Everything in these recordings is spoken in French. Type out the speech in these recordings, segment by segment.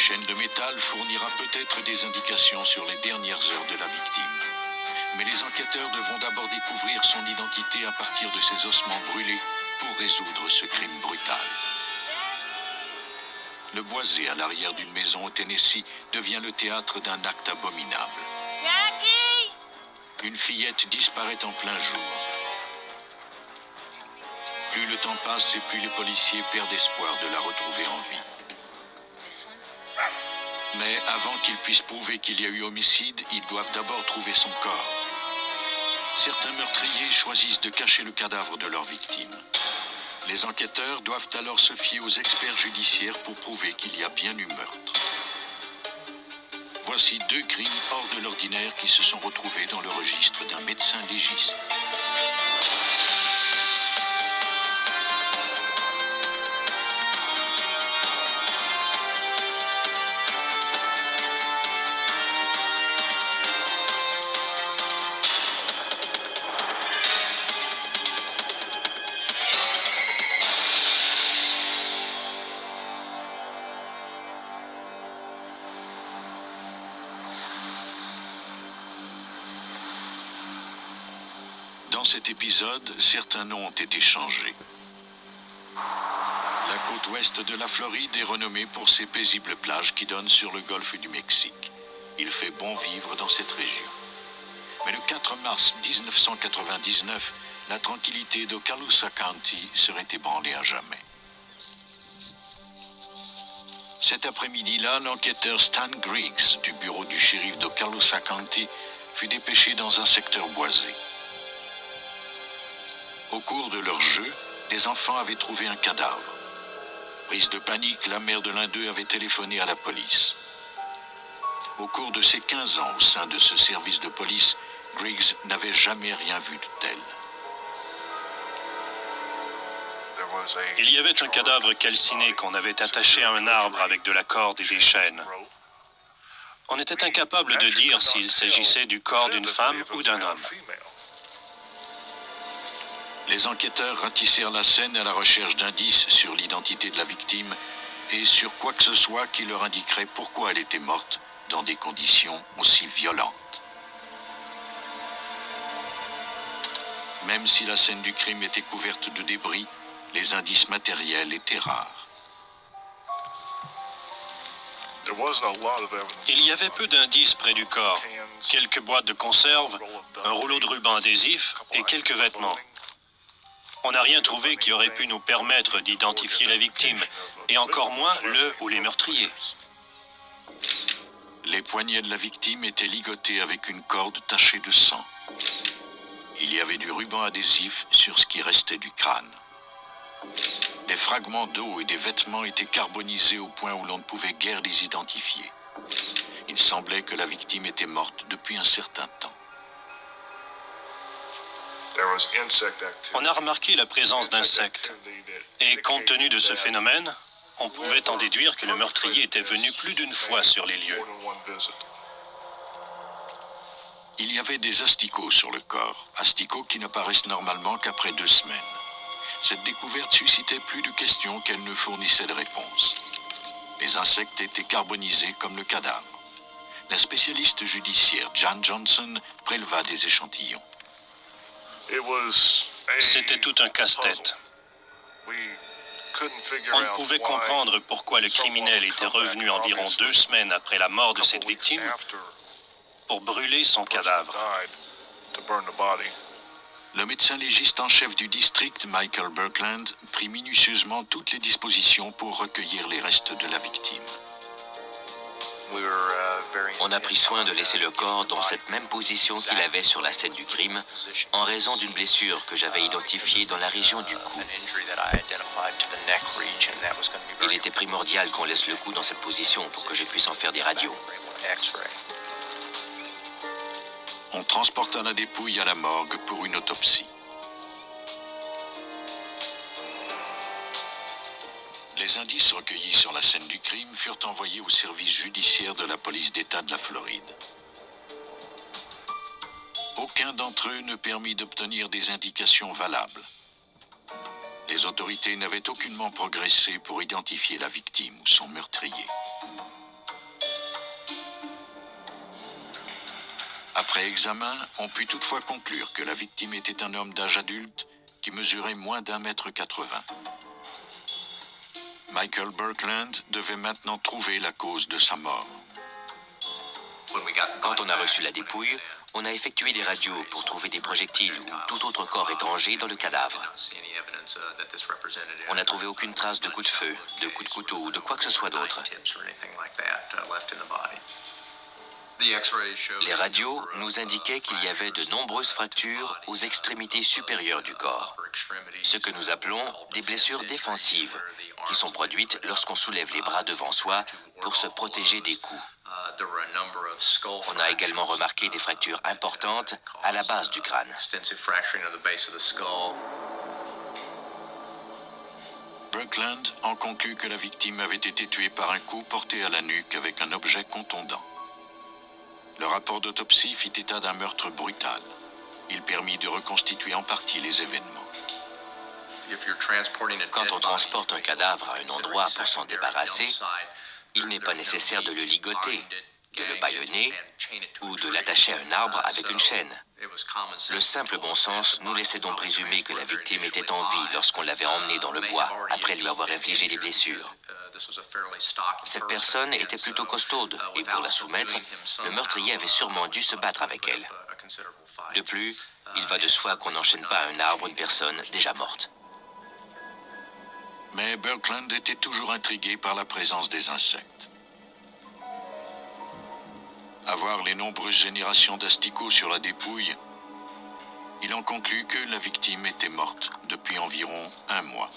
chaîne de métal fournira peut-être des indications sur les dernières heures de la victime. Mais les enquêteurs devront d'abord découvrir son identité à partir de ses ossements brûlés pour résoudre ce crime brutal. Le boisé à l'arrière d'une maison au Tennessee devient le théâtre d'un acte abominable. Jackie! Une fillette disparaît en plein jour. Plus le temps passe et plus les policiers perdent espoir de la retrouver en vie. Mais avant qu'ils puissent prouver qu'il y a eu homicide, ils doivent d'abord trouver son corps. Certains meurtriers choisissent de cacher le cadavre de leur victime. Les enquêteurs doivent alors se fier aux experts judiciaires pour prouver qu'il y a bien eu meurtre. Voici 2 crimes hors de l'ordinaire qui se sont retrouvés dans le registre d'un médecin légiste. Dans cet épisode, certains noms ont été changés. La côte ouest de la Floride est renommée pour ses paisibles plages qui donnent sur le golfe du Mexique. Il fait bon vivre dans cette région. Mais le 4 mars 1999, la tranquillité d'Okaloosa County serait ébranlée à jamais. Cet après-midi-là, l'enquêteur Stan Griggs du bureau du shérif d'Okaloosa County fut dépêché dans un secteur boisé. Au cours de leur jeu, des enfants avaient trouvé un cadavre. Prise de panique, la mère de l'un d'eux avait téléphoné à la police. Au cours de ses 15 ans au sein de ce service de police, Griggs n'avait jamais rien vu de tel. Il y avait un cadavre calciné qu'on avait attaché à un arbre avec de la corde et des chaînes. On était incapable de dire s'il s'agissait du corps d'une femme ou d'un homme. Les enquêteurs ratissèrent la scène à la recherche d'indices sur l'identité de la victime et sur quoi que ce soit qui leur indiquerait pourquoi elle était morte dans des conditions aussi violentes. Même si la scène du crime était couverte de débris, les indices matériels étaient rares. Il y avait peu d'indices près du corps. Quelques boîtes de conserve, un rouleau de ruban adhésif et quelques vêtements. On n'a rien trouvé qui aurait pu nous permettre d'identifier la victime, et encore moins le ou les meurtriers. Les poignets de la victime étaient ligotés avec une corde tachée de sang. Il y avait du ruban adhésif sur ce qui restait du crâne. Des fragments d'eau et des vêtements étaient carbonisés au point où l'on ne pouvait guère les identifier. Il semblait que la victime était morte depuis un certain temps. On a remarqué la présence d'insectes. Et compte tenu de ce phénomène, on pouvait en déduire que le meurtrier était venu plus d'une fois sur les lieux. Il y avait des asticots sur le corps, asticots qui n'apparaissent normalement qu'après 2 semaines. Cette découverte suscitait plus de questions qu'elle ne fournissait de réponses. Les insectes étaient carbonisés comme le cadavre. La spécialiste judiciaire Jan Johnson préleva des échantillons. C'était tout un casse-tête. On ne pouvait comprendre pourquoi le criminel était revenu environ 2 semaines après la mort de cette victime pour brûler son cadavre. Le médecin légiste en chef du district, Michael Birkland, prit minutieusement toutes les dispositions pour recueillir les restes de la victime. On a pris soin de laisser le corps dans cette même position qu'il avait sur la scène du crime, en raison d'une blessure que j'avais identifiée dans la région du cou. Il était primordial qu'on laisse le cou dans cette position pour que je puisse en faire des radios. On transporta la dépouille à la morgue pour une autopsie. Les indices recueillis sur la scène du crime furent envoyés au service judiciaire de la police d'État de la Floride. Aucun d'entre eux ne permit d'obtenir des indications valables. Les autorités n'avaient aucunement progressé pour identifier la victime ou son meurtrier. Après examen, on put toutefois conclure que la victime était un homme d'âge adulte qui mesurait moins d'1,80 m. Michael Birkland devait maintenant trouver la cause de sa mort. Quand on a reçu la dépouille, on a effectué des radios pour trouver des projectiles ou tout autre corps étranger dans le cadavre. On n'a trouvé aucune trace de coup de feu, de coup de couteau ou de quoi que ce soit d'autre. Les radios nous indiquaient qu'il y avait de nombreuses fractures aux extrémités supérieures du corps, ce que nous appelons des blessures défensives, qui sont produites lorsqu'on soulève les bras devant soi pour se protéger des coups. On a également remarqué des fractures importantes à la base du crâne. Birkland en conclut que la victime avait été tuée par un coup porté à la nuque avec un objet contondant. Le rapport d'autopsie fit état d'un meurtre brutal. Il permit de reconstituer en partie les événements. Quand on transporte un cadavre à un endroit pour s'en débarrasser, il n'est pas nécessaire de le ligoter, de le bâillonner ou de l'attacher à un arbre avec une chaîne. Le simple bon sens nous laissait donc présumer que la victime était en vie lorsqu'on l'avait emmené dans le bois après lui avoir infligé des blessures. Cette personne était plutôt costaude et pour la soumettre, le meurtrier avait sûrement dû se battre avec elle. De plus, il va de soi qu'on n'enchaîne pas à un arbre une personne déjà morte. Mais Birkland était toujours intrigué par la présence des insectes. À voir les nombreuses générations d'asticots sur la dépouille, il en conclut que la victime était morte depuis environ 1 mois.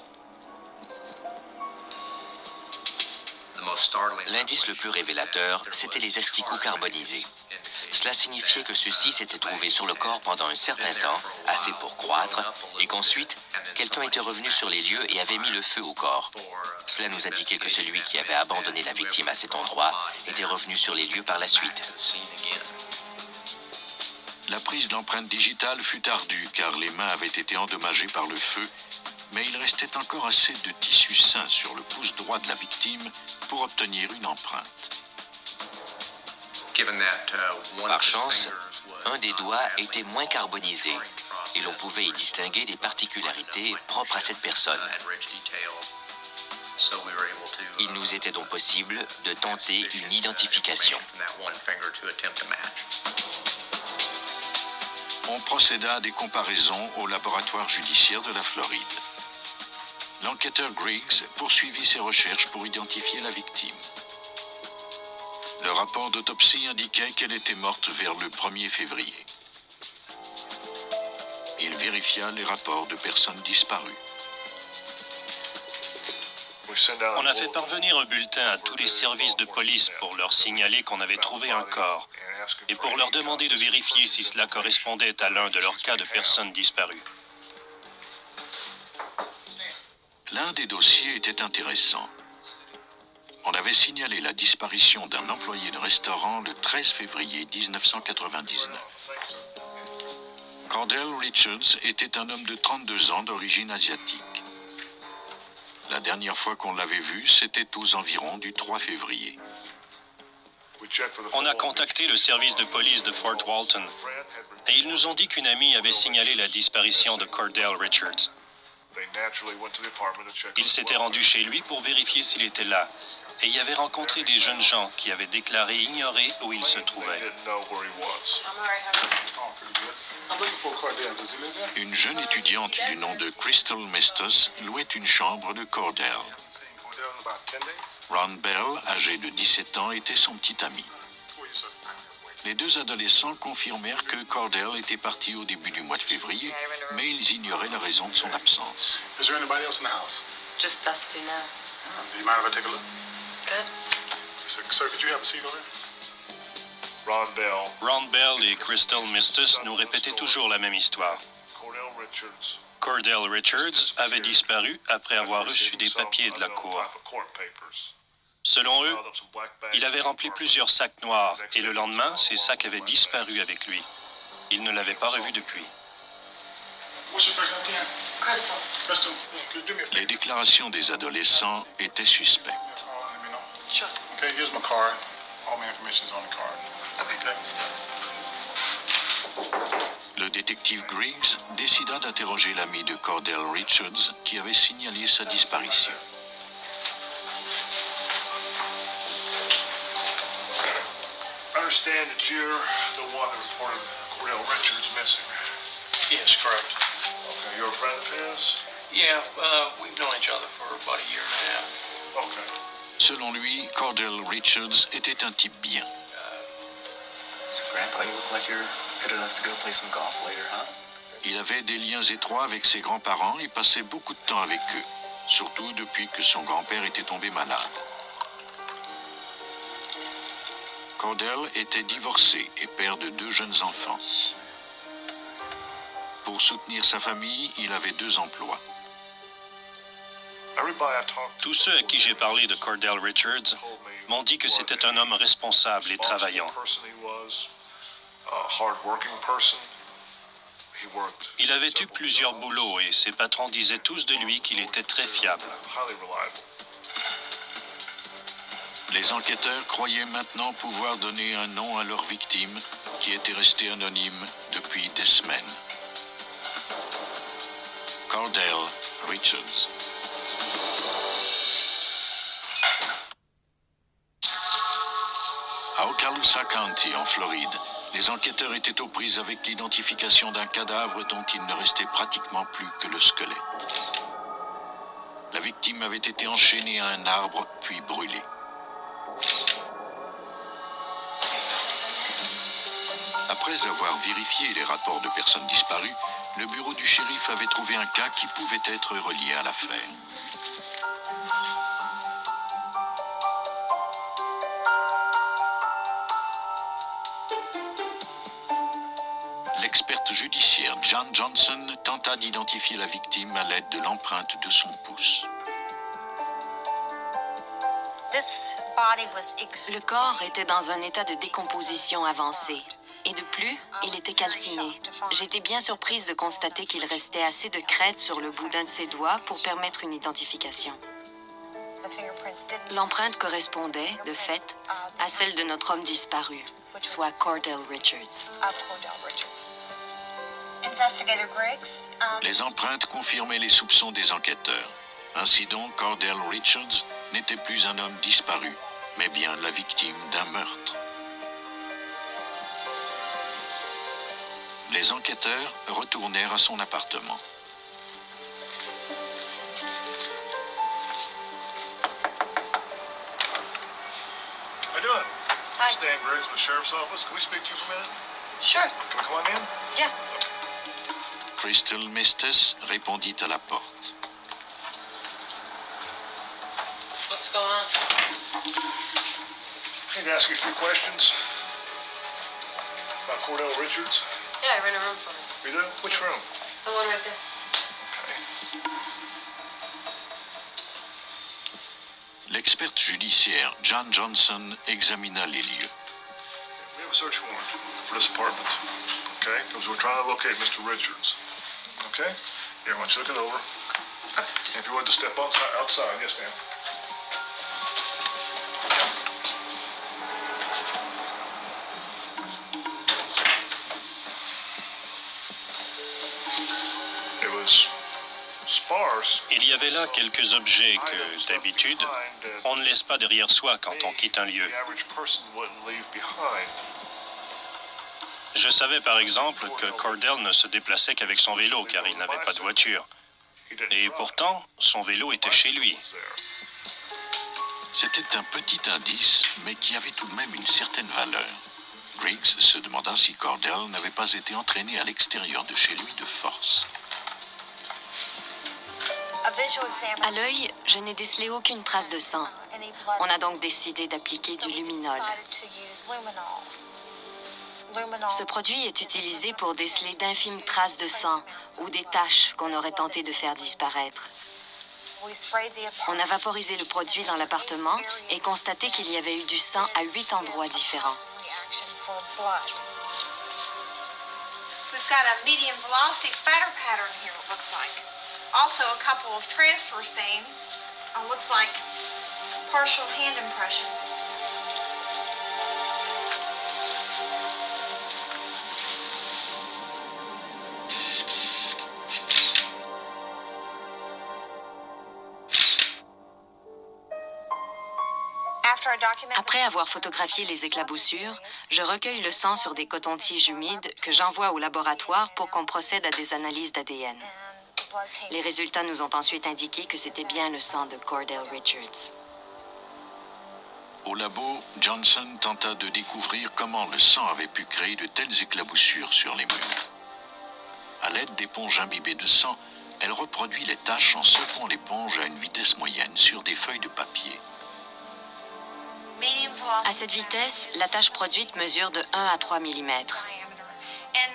L'indice le plus révélateur, c'était les asticots carbonisés. Cela signifiait que ceux-ci s'étaient trouvés sur le corps pendant un certain temps, assez pour croître, et qu'ensuite, quelqu'un était revenu sur les lieux et avait mis le feu au corps. Cela nous indiquait que celui qui avait abandonné la victime à cet endroit était revenu sur les lieux par la suite. La prise d'empreintes digitales fut ardue car les mains avaient été endommagées par le feu, mais il restait encore assez de tissu sain sur le pouce droit de la victime pour obtenir une empreinte. Par chance, un des doigts était moins carbonisé et l'on pouvait y distinguer des particularités propres à cette personne. Il nous était donc possible de tenter une identification. On procéda à des comparaisons au laboratoire judiciaire de la Floride. L'enquêteur Griggs poursuivit ses recherches pour identifier la victime. Le rapport d'autopsie indiquait qu'elle était morte vers le 1er février. Il vérifia les rapports de personnes disparues. On a fait parvenir un bulletin à tous les services de police pour leur signaler qu'on avait trouvé un corps et pour leur demander de vérifier si cela correspondait à l'un de leurs cas de personnes disparues. L'un des dossiers était intéressant. On avait signalé la disparition d'un employé de restaurant le 13 février 1999. Cordell Richards était un homme de 32 ans d'origine asiatique. La dernière fois qu'on l'avait vu, c'était aux environs du 3 février. On a contacté le service de police de Fort Walton et ils nous ont dit qu'une amie avait signalé la disparition de Cordell Richards. Il s'était rendu chez lui pour vérifier s'il était là et y avait rencontré des jeunes gens qui avaient déclaré ignorer où il se trouvait. Une jeune étudiante du nom de Crystal Mestos louait une chambre de Cordell. Ron Bell, âgé de 17 ans, était son petit ami. Les deux adolescents confirmèrent que Cordell était parti au début du mois de février, mais ils ignoraient la raison de son absence. Is there anybody else in the house? Just us two now. Do you mind if I take a look? Good. Sir, could you have a seat over here? Ron Bell et Crystal Mistus nous répétaient toujours la même histoire. Cordell Richards avait disparu après avoir reçu des papiers de la cour. Selon eux, il avait rempli plusieurs sacs noirs et le lendemain, ces sacs avaient disparu avec lui. Il ne l'avait pas revu depuis. What's your first name again? Crystal. Crystal, could you do me a favor? Les déclarations des adolescents étaient suspectes. Let me know. Sure. Okay, here's my card. All my information is on the card. Okay. Okay. Le détective Griggs décida d'interroger l'ami de Cordell Richards qui avait signalé sa disparition. I understand that you're the one that reported Cordell Richards missing. Yes, correct. Okay, you're a friend of his? Yeah, we've known each other for about a year and a half. Okay. Selon lui, Cordell Richards était un type bien. So, Grandpa, you look like you're good enough to go play some golf later, huh? Il avait des liens étroits avec ses grands-parents et passait beaucoup de temps avec eux, surtout depuis que son grand-père était tombé malade. Cordell était divorcé et père de 2 jeunes enfants. Pour soutenir sa famille, il avait 2 emplois. Everybody I talked to Tous ceux à qui j'ai parlé de Cordell Richards m'ont dit que c'était un homme responsable et travaillant. Il avait eu plusieurs boulots et ses patrons disaient tous de lui qu'il était très fiable. Les enquêteurs croyaient maintenant pouvoir donner un nom à leur victime qui était restée anonyme depuis des semaines. Cordell Richards. À Okaloosa County, en Floride, les enquêteurs étaient aux prises avec l'identification d'un cadavre dont il ne restait pratiquement plus que le squelette. La victime avait été enchaînée à un arbre puis brûlée. Après avoir vérifié les rapports de personnes disparues, le bureau du shérif avait trouvé un cas qui pouvait être relié à l'affaire. L'experte judiciaire John Johnson tenta d'identifier la victime à l'aide de l'empreinte de son pouce. Le corps était dans un état de décomposition avancé. Et de plus, il était calciné. J'étais bien surprise de constater qu'il restait assez de crête sur le bout d'un de ses doigts pour permettre une identification. L'empreinte correspondait, de fait, à celle de notre homme disparu, soit Cordell Richards. Les empreintes confirmaient les soupçons des enquêteurs. Ainsi donc, Cordell Richards n'était plus un homme disparu, mais bien la victime d'un meurtre. Les enquêteurs retournèrent à son appartement. How you doing? Hi. Stan Griggs with the Sheriff's Office. Can we speak to you for a minute? Sure. Can we come on in? Yeah. Crystal Mestes répondit à la porte. What's going on? I need to ask you a few questions about Cordell Richards. Yeah, I rent a room for him. You do? Which room? The one right there. L'experte judiciaire John Johnson examina les lieux. We have a search warrant for this apartment. Okay? Because we're trying to locate Mr. Richards. Okay? Here, why don't you look it over? Okay, just... If you want to step outside, yes, ma'am. It was sparse. Il y avait là quelques objets que, d'habitude, on ne laisse pas derrière soi quand on quitte un lieu. The average person wouldn't leave behind. Je savais par exemple que Cordell ne se déplaçait qu'avec son vélo car il n'avait pas de voiture. He didn't Et drive. pourtant, son vélo était chez lui. C'était un petit indice, mais qui avait tout de même une certaine valeur. Griggs se demanda si Cordell n'avait pas été entraîné à l'extérieur de chez lui de force. À l'œil, je n'ai décelé aucune trace de sang. On a donc décidé d'appliquer du luminol. Ce produit est utilisé pour déceler d'infimes traces de sang ou des taches qu'on aurait tenté de faire disparaître. On a vaporisé le produit dans l'appartement et constaté qu'il y avait eu du sang à 8 endroits différents. We've got a medium velocity spatter pattern here, it looks like. Also a couple of transfer stains. Looks like partial hand impressions. Après avoir photographié les éclaboussures, je recueille le sang sur des cotons-tiges humides que j'envoie au laboratoire pour qu'on procède à des analyses d'ADN. Les résultats nous ont ensuite indiqué que c'était bien le sang de Cordell Richards. Au labo, Johnson tenta de découvrir comment le sang avait pu créer de telles éclaboussures sur les murs. À l'aide d'éponges imbibées de sang, elle reproduit les taches en secouant l'éponge à une vitesse moyenne sur des feuilles de papier. À cette vitesse, la tache produite mesure de 1 à 3 mm.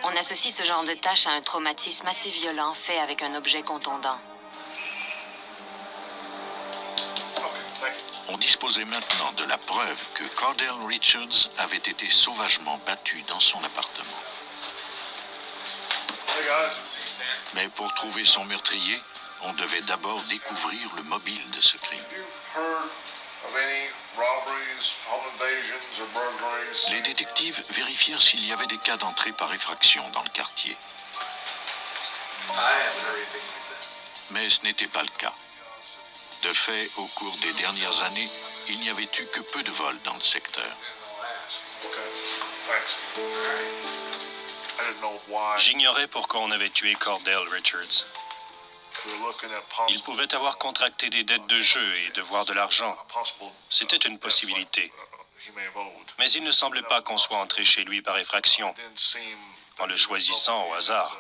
On associe ce genre de tache à un traumatisme assez violent fait avec un objet contondant. On disposait maintenant de la preuve que Cordell Richards avait été sauvagement battu dans son appartement. Mais pour trouver son meurtrier, on devait d'abord découvrir le mobile de ce crime. Les détectives vérifièrent s'il y avait des cas d'entrée par effraction dans le quartier. Mais ce n'était pas le cas. De fait, au cours des dernières années, il n'y avait eu que peu de vols dans le secteur. J'ignorais pourquoi on avait tué Cordell Richards. Il pouvait avoir contracté des dettes de jeu et devoir de l'argent. C'était une possibilité. Mais il ne semblait pas qu'on soit entré chez lui par effraction, en le choisissant au hasard.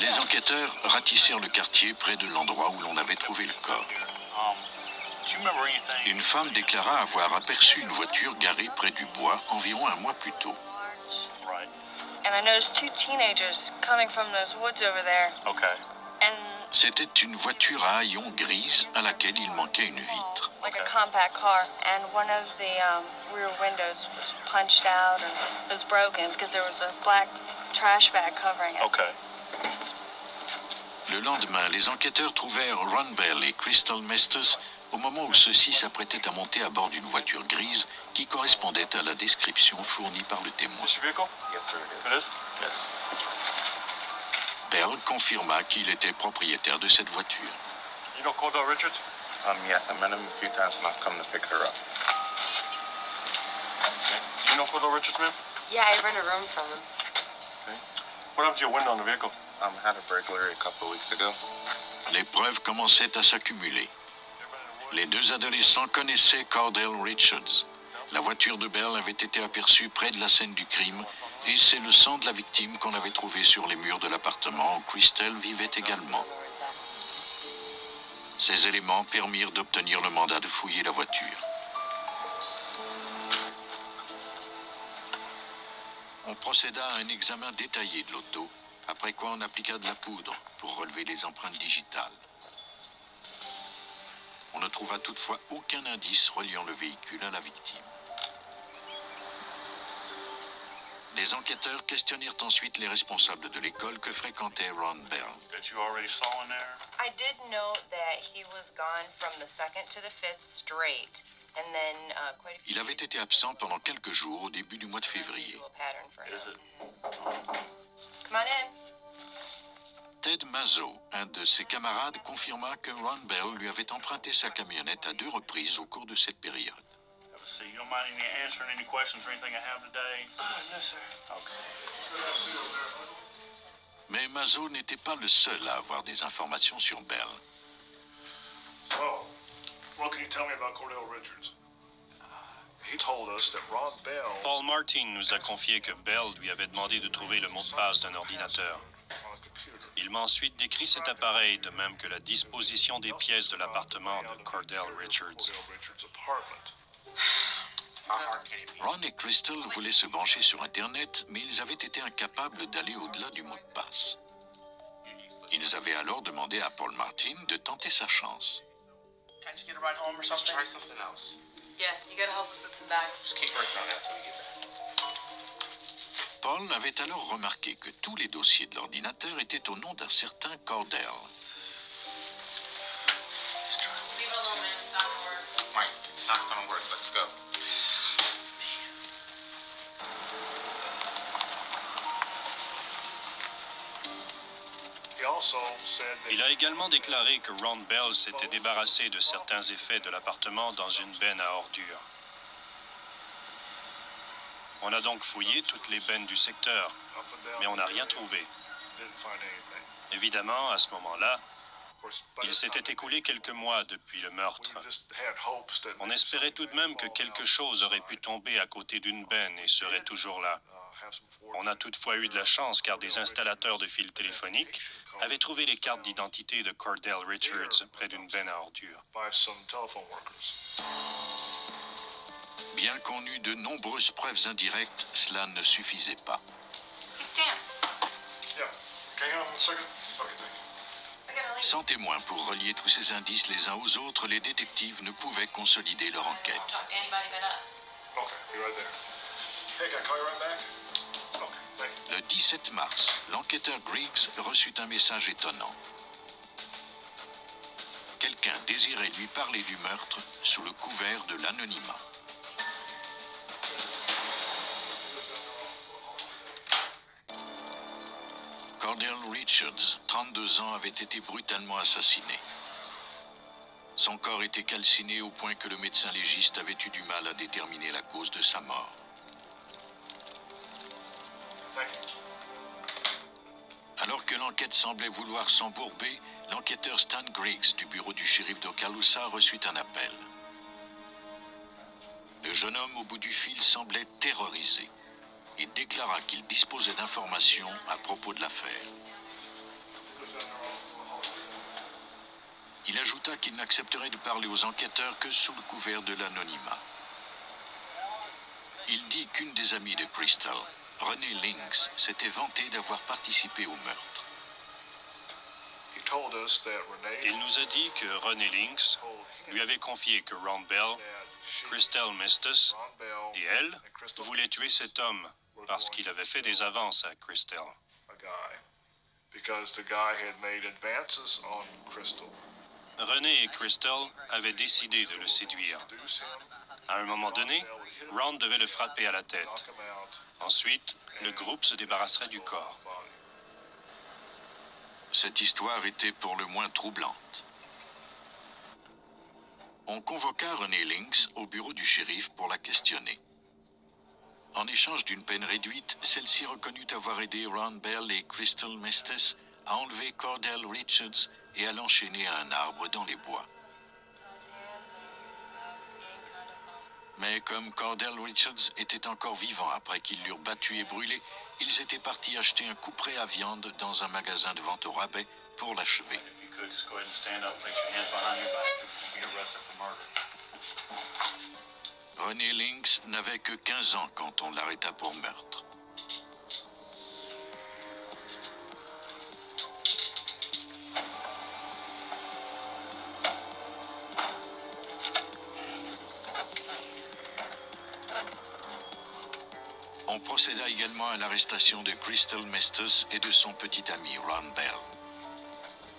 Les enquêteurs ratissèrent le quartier près de l'endroit où l'on avait trouvé le corps. Une femme déclara avoir aperçu une voiture garée près du bois environ un mois plus tôt. C'était une voiture à haillons grise à laquelle il manquait une vitre. Le lendemain, les enquêteurs trouvèrent Ron Bell et Crystal Mestos au moment où ceux-ci s'apprêtaient à monter à bord d'une voiture grise qui correspondait à la description fournie par le témoin. Bell confirma qu'il était propriétaire de cette voiture. Yeah, I met him a few times and I've come to pick her up. You know Cordell Richards, ma'am? Yeah, I rent a room from him. Okay. What happened to your window on the vehicle? Had a burglary a couple of weeks ago. Les preuves commençaient à s'accumuler. Les deux adolescents connaissaient Cordell Richards. La voiture de Bell avait été aperçue près de la scène du crime et c'est le sang de la victime qu'on avait trouvé sur les murs de l'appartement où Crystal vivait également. Ces éléments permirent d'obtenir le mandat de fouiller la voiture. On procéda à un examen détaillé de l'auto, après quoi on appliqua de la poudre pour relever les empreintes digitales. On ne trouva toutefois aucun indice reliant le véhicule à la victime. Les enquêteurs questionnèrent ensuite les responsables de l'école que fréquentait Ron Bell. I did note that he was gone from the 2nd to the 5th straight, and then quite a few. Il avait été absent pendant quelques jours au début du mois de février. Come on in. Ted Mazzo, un de ses camarades, confirma que Ron Bell lui avait emprunté sa camionnette à 2 reprises au cours de cette période. You don't mind answering any questions or anything I have today? No, sir. Okay. Mais Mazzo n'était pas le seul à avoir des informations sur Bell. Oh, what can you tell me about Cordell Richards? He told us that Ron Bell Paul Martin nous a confié que Bell lui avait demandé de trouver le mot de passe d'un ordinateur. on a computer. Il m'a ensuite décrit cet appareil, de même que la disposition des pièces de l'appartement de Cordell Richards. Cordell Richards' apartment. Ron et Crystal voulaient se brancher sur Internet, mais ils avaient été incapables d'aller au-delà du mot de passe. Ils avaient alors demandé à Paul Martin de tenter sa chance. Can't you get a ride home or something? Try something else. Yeah, you gotta help us with some bags. Just keep working on that till we get back. Paul avait alors remarqué que tous les dossiers de l'ordinateur étaient au nom d'un certain Cordell. Leave it alone, man. It's not gonna work. Mike, it's not gonna work. Let's go. He also Il a également déclaré que Ron Bell s'était débarrassé de certains effets de l'appartement dans une benne à ordures. On a donc fouillé toutes les bennes du secteur, mais on n'a rien trouvé. Évidemment, à ce moment-là, il s'était écoulé quelques mois depuis le meurtre. On espérait tout de même que quelque chose aurait pu tomber à côté d'une benne et serait toujours là. On a toutefois eu de la chance car des installateurs de fils téléphoniques avaient trouvé les cartes d'identité de Cordell Richards près d'une benne à ordures. Bien qu'on eût de nombreuses preuves indirectes, cela ne suffisait pas. Sans témoins pour relier tous ces indices les uns aux autres, les détectives ne pouvaient consolider leur enquête. Le 17 mars, l'enquêteur Griggs reçut un message étonnant. Quelqu'un désirait lui parler du meurtre sous le couvert de l'anonymat. Cordell Richards, 32 ans, avait été brutalement assassiné. Son corps était calciné au point que le médecin légiste avait eu du mal à déterminer la cause de sa mort. Alors que l'enquête semblait vouloir s'embourber, l'enquêteur Stan Griggs du bureau du shérif d'Okaloosa reçut un appel. Le jeune homme au bout du fil semblait terrorisé. Il déclara qu'il disposait d'informations à propos de l'affaire. Il ajouta qu'il n'accepterait de parler aux enquêteurs que sous le couvert de l'anonymat. Il dit qu'une des amies de Crystal, Renée Lynx, s'était vantée d'avoir participé au meurtre. Il nous a dit que Renée Lynx lui avait confié que Ron Bell, Crystal Mistus et elle voulaient tuer cet homme parce qu'il avait fait des avances à Crystal. Renée et Crystal avaient décidé de le séduire. À un moment donné, Ron devait le frapper à la tête. Ensuite, le groupe se débarrasserait du corps. Cette histoire était pour le moins troublante. On convoqua Renée Lynx au bureau du shérif pour la questionner. En échange d'une peine réduite, celle-ci reconnut avoir aidé Ron Bell et Crystal Mistus à enlever Cordell Richards et à l'enchaîner à un arbre dans les bois. Mais comme Cordell Richards était encore vivant après qu'ils l'eurent battu et brûlé, ils étaient partis acheter un couperet à viande dans un magasin de vente au rabais pour l'achever. Renée Lynx n'avait que 15 ans quand on l'arrêta pour meurtre. On procéda également à l'arrestation de Crystal Mistus et de son petit ami Ron Bell.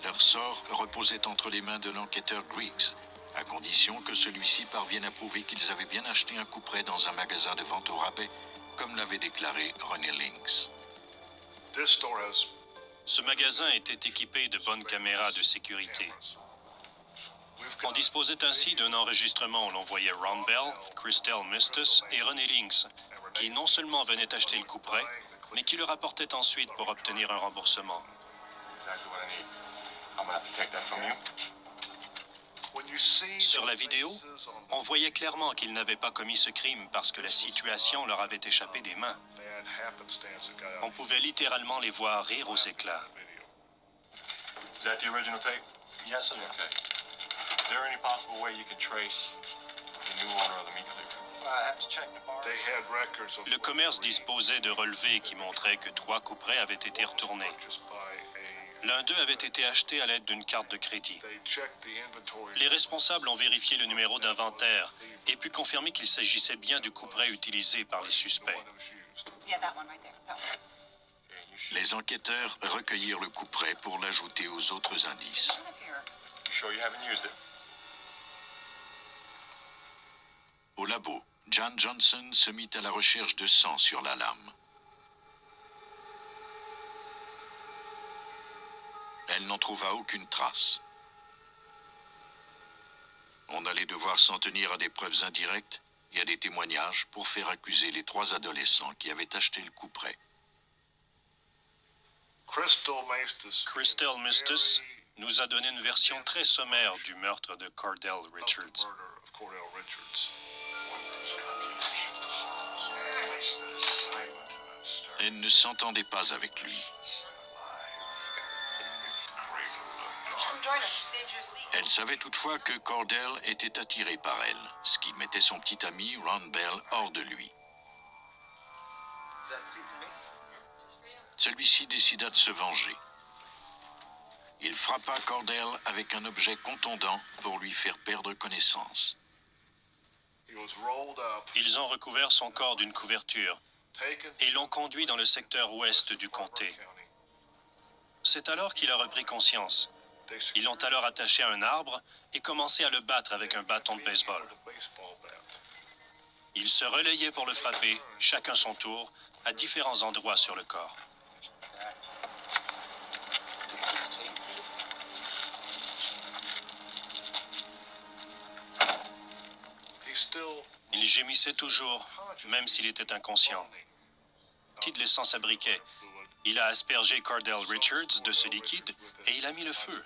Leur sort reposait entre les mains de l'enquêteur Griggs, à condition que celui-ci parvienne à prouver qu'ils avaient bien acheté un couperet dans un magasin de vente au rabais, comme l'avait déclaré Renée Lynx. Ce magasin était équipé de bonnes caméras de sécurité. On disposait ainsi d'un enregistrement où l'on voyait Ron Bell, Crystal Mistus et Renée Lynx, qui non seulement venaient acheter le couperet, mais qui le rapportaient ensuite pour obtenir un remboursement. Sur la vidéo, on voyait clairement qu'ils n'avaient pas commis ce crime parce que la situation leur avait échappé des mains. On pouvait littéralement les voir rire aux éclats. Is that the original tape? Yes, it is. Okay. Is there any possible way you can trace the new owner of the meat cleaver? I have to check the bar. They had records of Le commerce disposait de relevés qui montraient que 3 couperets avaient été retournés. purchased by a. L'un d'eux avait été acheté à l'aide d'une carte de crédit. They checked the inventory. Les responsables ont vérifié le numéro d'inventaire et pu confirmer qu'il s'agissait bien du couperet utilisé par les suspects. Yeah, that one right there. That one. Les enquêteurs recueillirent le couperet pour l'ajouter aux autres indices. You sure you haven't used it? Au labo, Jan Johnson se mit à la recherche de sang sur la lame. Elle n'en n'en trouva aucune trace. On allait devoir s'en tenir à des preuves indirectes et à des témoignages pour faire accuser les 3 adolescents qui avaient acheté le couperet. Crystal Mistus nous a donné une version très sommaire du meurtre de Cordell Richards. Elle ne s'entendait pas avec lui. Elle savait toutefois que Cordell était attiré par elle, ce qui mettait son petit ami Ron Bell hors de lui. Celui-ci décida de se venger. Il frappa Cordell avec un objet contondant pour lui faire perdre connaissance. Ils ont recouvert son corps d'une couverture et l'ont conduit dans le secteur ouest du comté. C'est alors qu'il a repris conscience. Ils l'ont alors attaché à un arbre et commencé à le battre avec un bâton de baseball. Ils se relayaient pour le frapper, chacun son tour, à différents endroits sur le corps. Il gémissait toujours, même s'il était inconscient. Kid laissant sa briquet, il a aspergé Cordell Richards de ce liquide et il a mis le feu.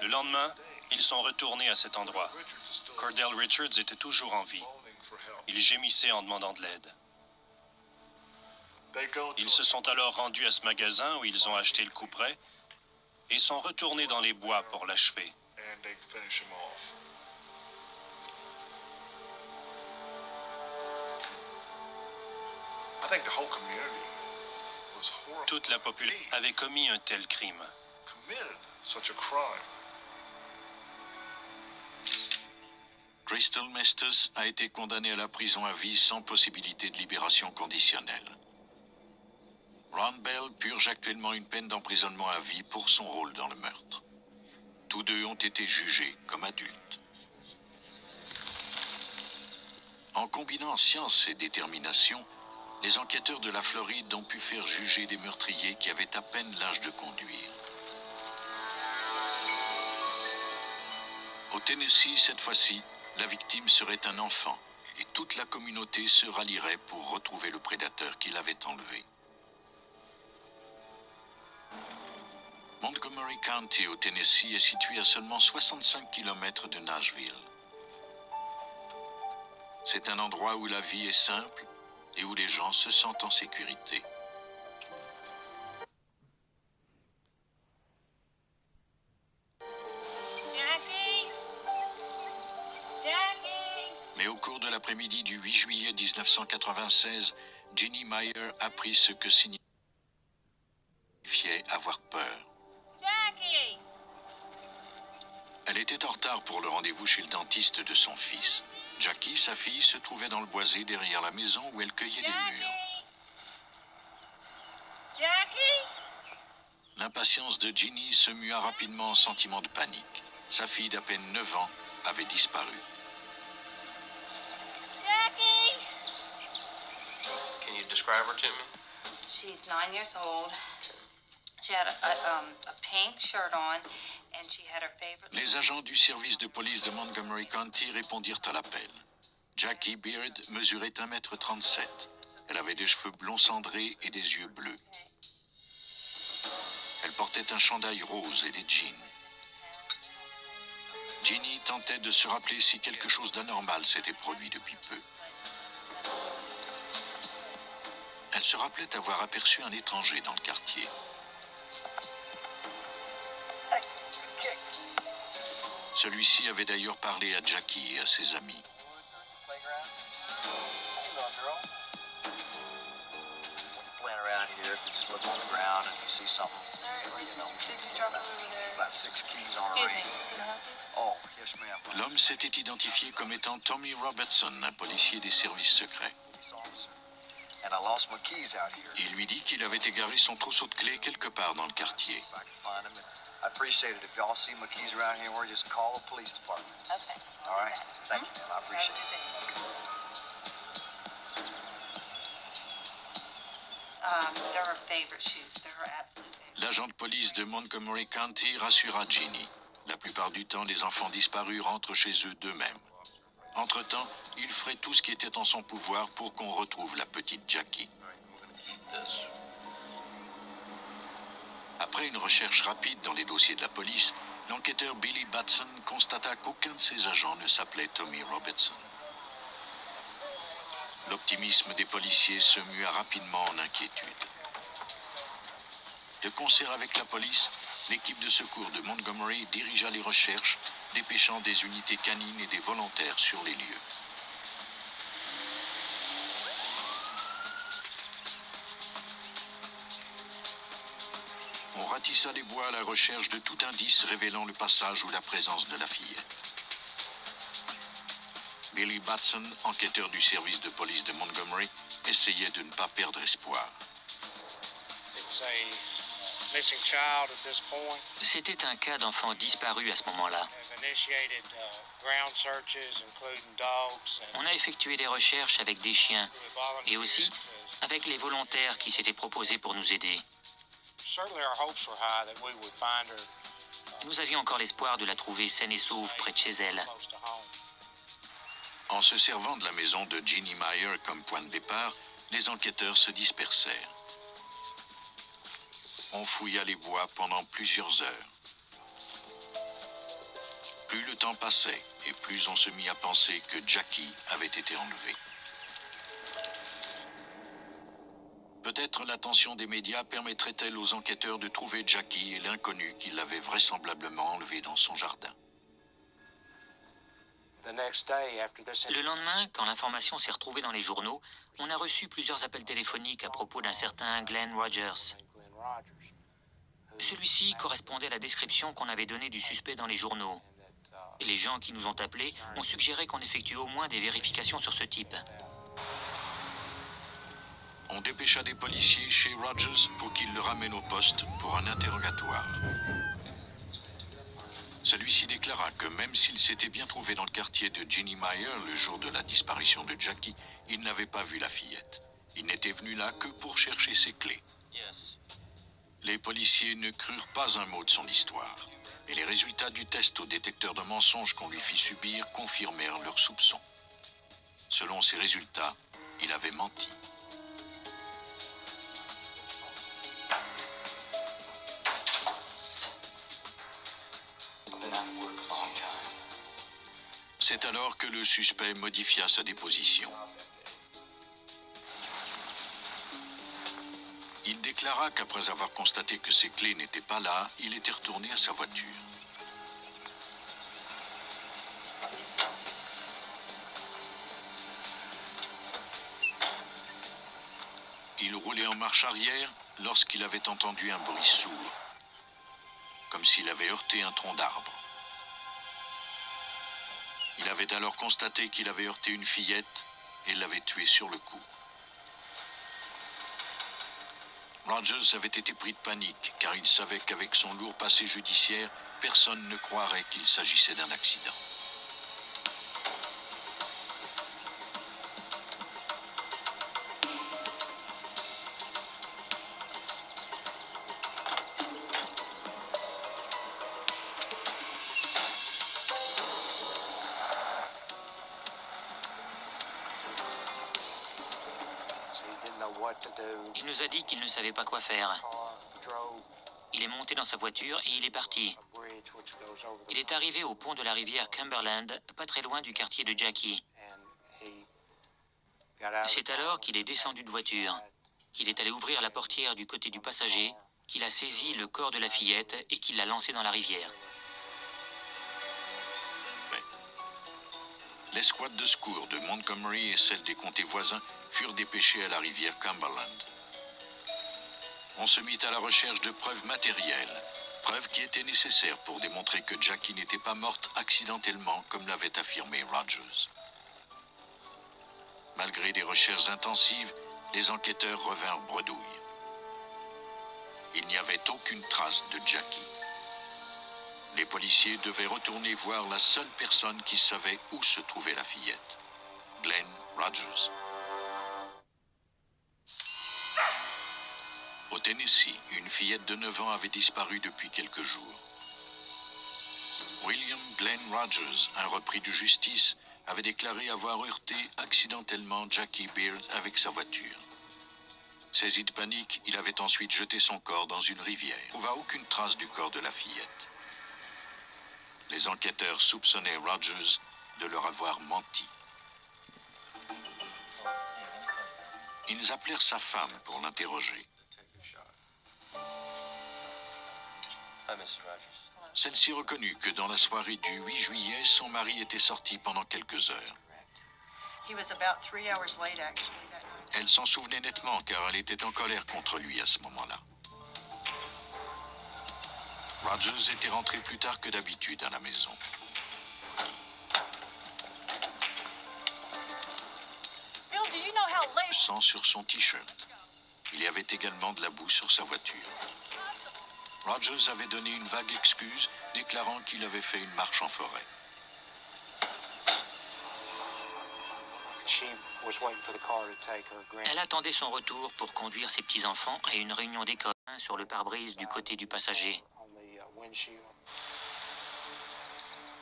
Le lendemain, ils sont retournés à cet endroit. Cordell Richards était toujours en vie. Il gémissait en demandant de l'aide. Ils se sont alors rendus à ce magasin où ils ont acheté le couperet et sont retournés dans les bois pour l'achever. Toute la population avait commis un tel crime. Crystal Mistus a été condamné à la prison à vie sans possibilité de libération conditionnelle. Ron Bell purge actuellement une peine d'emprisonnement à vie pour son rôle dans le meurtre. Tous deux ont été jugés comme adultes. En combinant science et détermination, les enquêteurs de la Floride ont pu faire juger des meurtriers qui avaient à peine l'âge de conduire. Au Tennessee, cette fois-ci, la victime serait un enfant et toute la communauté se rallierait pour retrouver le prédateur qui l'avait enlevé. Montgomery County, au Tennessee, est situé à seulement 65 km de Nashville. C'est un endroit où la vie est simple et où les gens se sentent en sécurité. Mais au cours de l'après-midi du 8 juillet 1996, Jeannie Meyer apprit ce que signifiait avoir peur. Elle était en retard pour le rendez-vous chez le dentiste de son fils. Jackie, sa fille, se trouvait dans le boisé derrière la maison où elle cueillait des mûres. L'impatience de Ginny se mua rapidement en sentiment de panique. Sa fille d'à peine 9 ans avait disparu. Can you describe her to me? She's 9 years old. She had a pink shirt on, and she had her favorite... Les agents du service de police de Montgomery County répondirent à l'appel. Jackie Beard mesurait 1,37 m. Elle avait des cheveux blonds cendrés et des yeux bleus. Elle portait un chandail rose et des jeans. Ginny tentait de se rappeler si quelque chose d'anormal s'était produit depuis peu. Elle se rappelait avoir aperçu un étranger dans le quartier. Celui-ci avait d'ailleurs parlé à Jackie et à ses amis. L'homme s'était identifié comme étant Tommy Robertson, un policier des services secrets. Il lui dit qu'il avait égaré son trousseau de clés quelque part dans le quartier. I appreciate it. If y'all see my keys around here, just call the police department. Okay. All right? Thank you, ma'am. I appreciate it. L'agent de police de Montgomery County rassura Ginny. La plupart du temps, les enfants disparus rentrent chez eux d'eux-mêmes. Entre-temps, il ferait tout ce qui était en son pouvoir pour qu'on retrouve la petite Jackie. Après une recherche rapide dans les dossiers de la police, l'enquêteur Billy Batson constata qu'aucun de ses agents ne s'appelait Tommy Robertson. L'optimisme des policiers se mua rapidement en inquiétude. De concert avec la police, l'équipe de secours de Montgomery dirigea les recherches, dépêchant des unités canines et des volontaires sur les lieux. On ratissa les bois à la recherche de tout indice révélant le passage ou la présence de la fillette. Billy Batson, enquêteur du service de police de Montgomery, essayait de ne pas perdre espoir. C'était un cas d'enfant disparu à ce moment-là. On a effectué des recherches avec des chiens et aussi avec les volontaires qui s'étaient proposés pour nous aider. Nous avions encore l'espoir de la trouver saine et sauve près de chez elle. En se servant de la maison de Ginny Meyer comme point de départ, les enquêteurs se dispersèrent. On fouilla les bois pendant plusieurs heures. Plus le temps passait et plus on se mit à penser que Jackie avait été enlevée. Peut-être l'attention des médias permettrait-elle aux enquêteurs de trouver Jackie et l'inconnu qui l'avait vraisemblablement enlevée dans son jardin. Le lendemain, quand l'information s'est retrouvée dans les journaux, on a reçu plusieurs appels téléphoniques à propos d'un certain Glenn Rogers. Celui-ci correspondait à la description qu'on avait donnée du suspect dans les journaux. Et les gens qui nous ont appelés ont suggéré qu'on effectue au moins des vérifications sur ce type. On dépêcha des policiers chez Rogers pour qu'ils le ramènent au poste pour un interrogatoire. Celui-ci déclara que même s'il s'était bien trouvé dans le quartier de Ginny Meyer le jour de la disparition de Jackie, il n'avait pas vu la fillette. Il n'était venu là que pour chercher ses clés. Les policiers ne crurent pas un mot de son histoire, et les résultats du test au détecteur de mensonges qu'on lui fit subir confirmèrent leurs soupçons. Selon ces résultats, il avait menti. C'est alors que le suspect modifia sa déposition. Il déclara qu'après avoir constaté que ses clés n'étaient pas là, il était retourné à sa voiture. Il roulait en marche arrière lorsqu'il avait entendu un bruit sourd, comme s'il avait heurté un tronc d'arbre. Il avait alors constaté qu'il avait heurté une fillette et l'avait tuée sur le coup. Rogers avait été pris de panique car il savait qu'avec son lourd passé judiciaire, personne ne croirait qu'il s'agissait d'un accident. Il nous a dit qu'il ne savait pas quoi faire. Il est monté dans sa voiture et il est parti. Il est arrivé au pont de la rivière Cumberland, pas très loin du quartier de Jackie. C'est alors qu'il est descendu de voiture, qu'il est allé ouvrir la portière du côté du passager, qu'il a saisi le corps de la fillette et qu'il l'a lancé dans la rivière. L'escouade de secours de Montgomery et celle des comtés voisins furent dépêchés à la rivière Cumberland. On se mit à la recherche de preuves matérielles, preuves qui étaient nécessaires pour démontrer que Jackie n'était pas morte accidentellement comme l'avait affirmé Rogers. Malgré des recherches intensives, les enquêteurs revinrent bredouille. Il n'y avait aucune trace de Jackie. Les policiers devaient retourner voir la seule personne qui savait où se trouvait la fillette, Glenn Rogers. Tennessee, une fillette de 9 ans avait disparu depuis quelques jours. William Glenn Rogers, un repris de justice, avait déclaré avoir heurté accidentellement Jackie Beard avec sa voiture. Saisi de panique, il avait ensuite jeté son corps dans une rivière. On ne trouva aucune trace du corps de la fillette. Les enquêteurs soupçonnaient Rogers de leur avoir menti. Ils appelèrent sa femme pour l'interroger. Celle-ci reconnut que dans la soirée du 8 juillet, son mari était sorti pendant quelques heures. Elle s'en souvenait nettement car elle était en colère contre lui à ce moment-là. Rogers était rentré plus tard que d'habitude à la maison. Sang sur son t-shirt. Il y avait également de la boue sur sa voiture. Rogers avait donné une vague excuse, déclarant qu'il avait fait une marche en forêt. Elle attendait son retour pour conduire ses petits-enfants à une réunion d'école sur le pare-brise du côté du passager.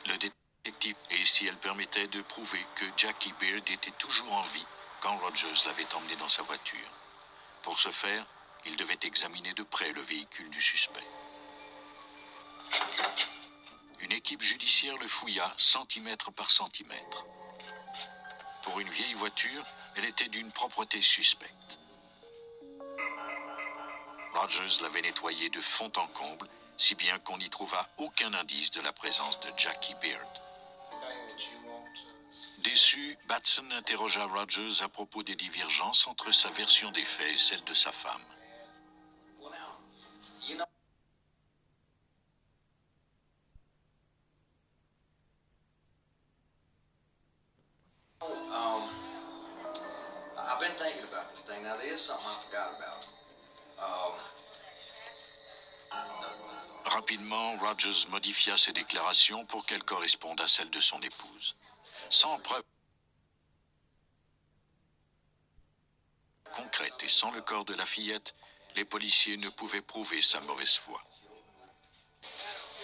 Le détective, et si elle permettait de prouver que Jackie Beard était toujours en vie quand Rogers l'avait emmené dans sa voiture. Pour ce faire, il devait examiner de près le véhicule du suspect. Une équipe judiciaire le fouilla centimètre par centimètre. Pour une vieille voiture, elle était d'une propreté suspecte. Rogers l'avait nettoyée de fond en comble, si bien qu'on n'y trouva aucun indice de la présence de Jackie Beard. Déçu, Batson interrogea Rogers à propos des divergences entre sa version des faits et celle de sa femme. I've been thinking about this thing. Now, there is something I forgot about. Rapidement, Rogers modifia ses déclarations pour qu'elles correspondent à celles de son épouse. Sans preuve concrète et sans le corps de la fillette, les policiers ne pouvaient prouver sa mauvaise foi.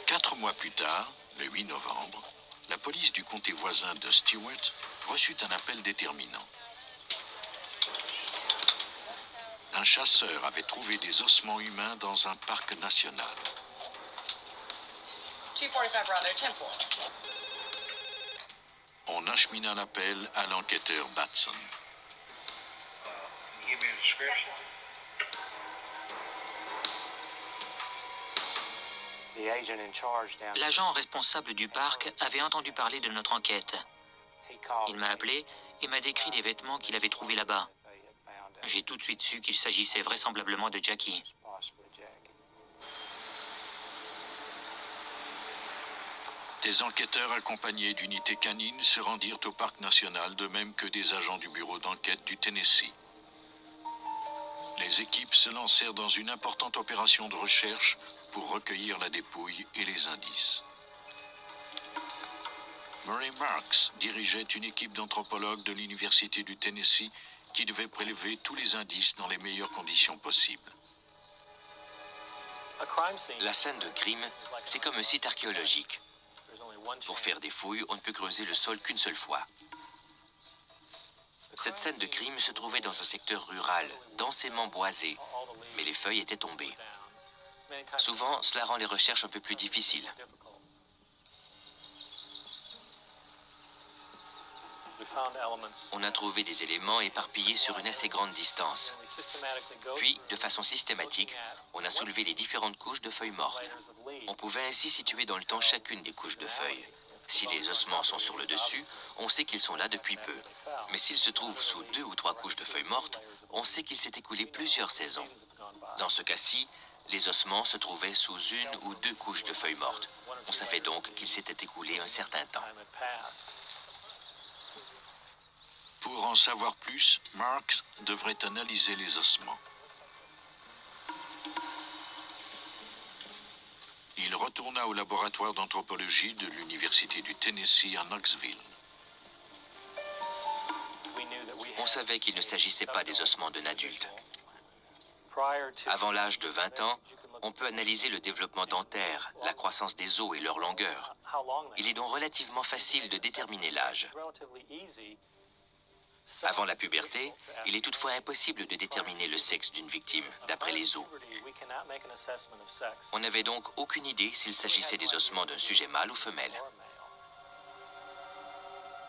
4 mois plus tard, le 8 novembre, la police du comté voisin de Stewart reçut un appel déterminant. Un chasseur avait trouvé des ossements humains dans un parc national. 245 Brother, Temple. On achemina l'appel à l'enquêteur Batson. Give me a description. L'agent responsable du parc avait entendu parler de notre enquête. Il m'a appelé et m'a décrit des vêtements qu'il avait trouvés là-bas. J'ai tout de suite su qu'il s'agissait vraisemblablement de Jackie. Des enquêteurs accompagnés d'unités canines se rendirent au parc national, de même que des agents du bureau d'enquête du Tennessee. Les équipes se lancèrent dans une importante opération de recherche pour recueillir la dépouille et les indices. Murray Marks dirigeait une équipe d'anthropologues de l'Université du Tennessee qui devait prélever tous les indices dans les meilleures conditions possibles. La scène de crime, c'est comme un site archéologique. Pour faire des fouilles, on ne peut creuser le sol qu'une seule fois. Cette scène de crime se trouvait dans un secteur rural, densément boisé, mais les feuilles étaient tombées. Souvent, cela rend les recherches un peu plus difficiles. On a trouvé des éléments éparpillés sur une assez grande distance. Puis, de façon systématique, on a soulevé les différentes couches de feuilles mortes. On pouvait ainsi situer dans le temps chacune des couches de feuilles. Si les ossements sont sur le dessus, on sait qu'ils sont là depuis peu. Mais s'ils se trouvent sous 2 ou 3 couches de feuilles mortes, on sait qu'il s'est écoulé plusieurs saisons. Dans ce cas-ci, les ossements se trouvaient sous 1 ou 2 couches de feuilles mortes. On savait donc qu'il s'était écoulé un certain temps. Pour en savoir plus, Marks devrait analyser les ossements. Il retourna au laboratoire d'anthropologie de l'Université du Tennessee à Knoxville. On savait qu'il ne s'agissait pas des ossements d'un adulte. Avant l'âge de 20 ans, on peut analyser le développement dentaire, la croissance des os et leur longueur. Il est donc relativement facile de déterminer l'âge. Avant la puberté, il est toutefois impossible de déterminer le sexe d'une victime, d'après les os. On n'avait donc aucune idée s'il s'agissait des ossements d'un sujet mâle ou femelle.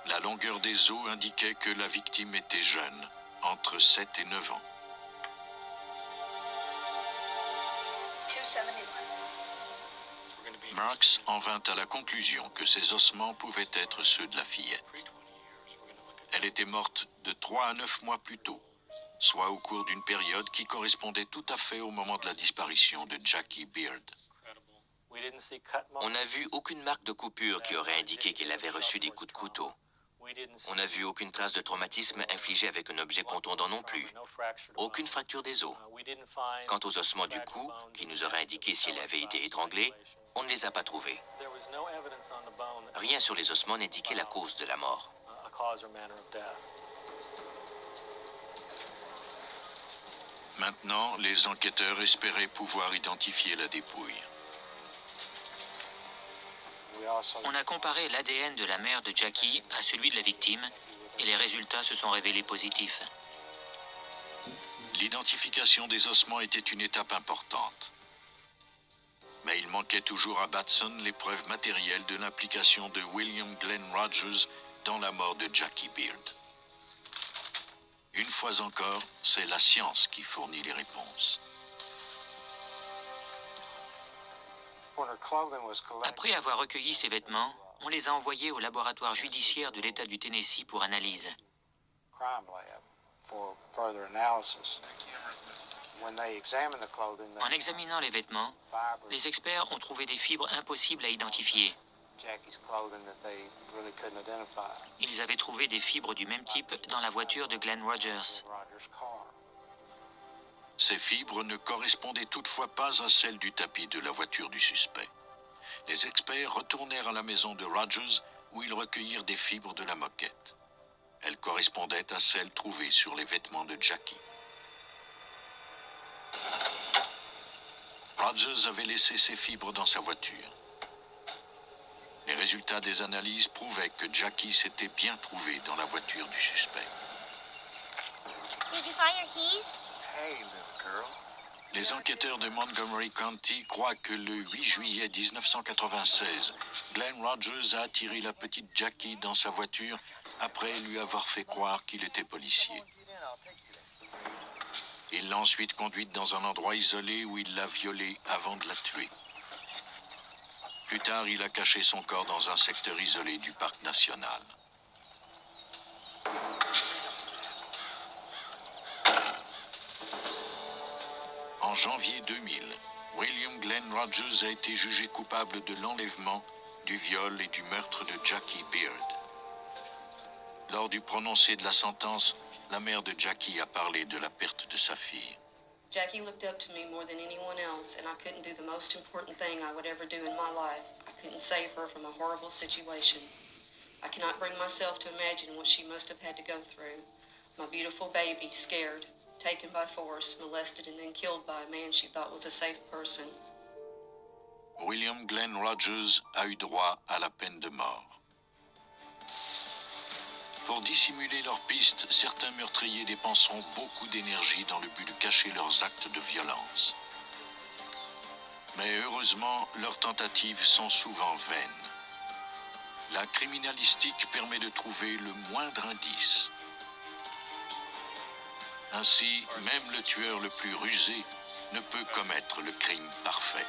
La longueur des os indiquait que la victime était jeune, entre 7 et 9 ans. Marks en vint à la conclusion que ces ossements pouvaient être ceux de la fillette. Elle était morte de 3 à 9 mois plus tôt, soit au cours d'une période qui correspondait tout à fait au moment de la disparition de Jackie Beard. On n'a vu aucune marque de coupure qui aurait indiqué qu'elle avait reçu des coups de couteau. On n'a vu aucune trace de traumatisme infligé avec un objet contondant non plus. Aucune fracture des os. Quant aux ossements du cou, qui nous auraient indiqué si elle avait été étranglée, on ne les a pas trouvés. Rien sur les ossements n'indiquait la cause de la mort. Maintenant, les enquêteurs espéraient pouvoir identifier la dépouille. On a comparé l'ADN de la mère de Jackie à celui de la victime et les résultats se sont révélés positifs. L'identification des ossements était une étape importante. Mais il manquait toujours à Batson les preuves matérielles de l'implication de William Glenn Rogers dans la mort de Jackie Beard. Une fois encore, c'est la science qui fournit les réponses. Après avoir recueilli ces vêtements, on les a envoyés au laboratoire judiciaire de l'État du Tennessee pour analyse. En examinant les vêtements, les experts ont trouvé des fibres impossibles à identifier. Ils avaient trouvé des fibres du même type dans la voiture de Glenn Rogers. Ces fibres ne correspondaient toutefois pas à celles du tapis de la voiture du suspect. Les experts retournèrent à la maison de Rogers où ils recueillirent des fibres de la moquette. Elles correspondaient à celles trouvées sur les vêtements de Jackie. Rogers avait laissé ces fibres dans sa voiture. Les résultats des analyses prouvaient que Jackie s'était bien trouvée dans la voiture du suspect. Did you find your keys? Hey, little girl. Les enquêteurs de Montgomery County croient que le 8 juillet 1996, Glenn Rogers a attiré la petite Jackie dans sa voiture après lui avoir fait croire qu'il était policier. Il l'a ensuite conduite dans un endroit isolé où il l'a violée avant de la tuer. Plus tard, il a caché son corps dans un secteur isolé du parc national. En janvier 2000, William Glenn Rogers a été jugé coupable de l'enlèvement, du viol et du meurtre de Jackie Beard. Lors du prononcé de la sentence, la mère de Jackie a parlé de la perte de sa fille. Jackie looked up to me more than anyone else, and I couldn't do the most important thing I would ever do in my life. I couldn't save her from a horrible situation. I cannot bring myself to imagine what she must have had to go through. My beautiful baby, scared, taken by force, molested, and then killed by a man she thought was a safe person. William Glenn Rogers a eu droit à la peine de mort. Pour dissimuler leurs pistes, certains meurtriers dépenseront beaucoup d'énergie dans le but de cacher leurs actes de violence. Mais heureusement, leurs tentatives sont souvent vaines. La criminalistique permet de trouver le moindre indice. Ainsi, même le tueur le plus rusé ne peut commettre le crime parfait.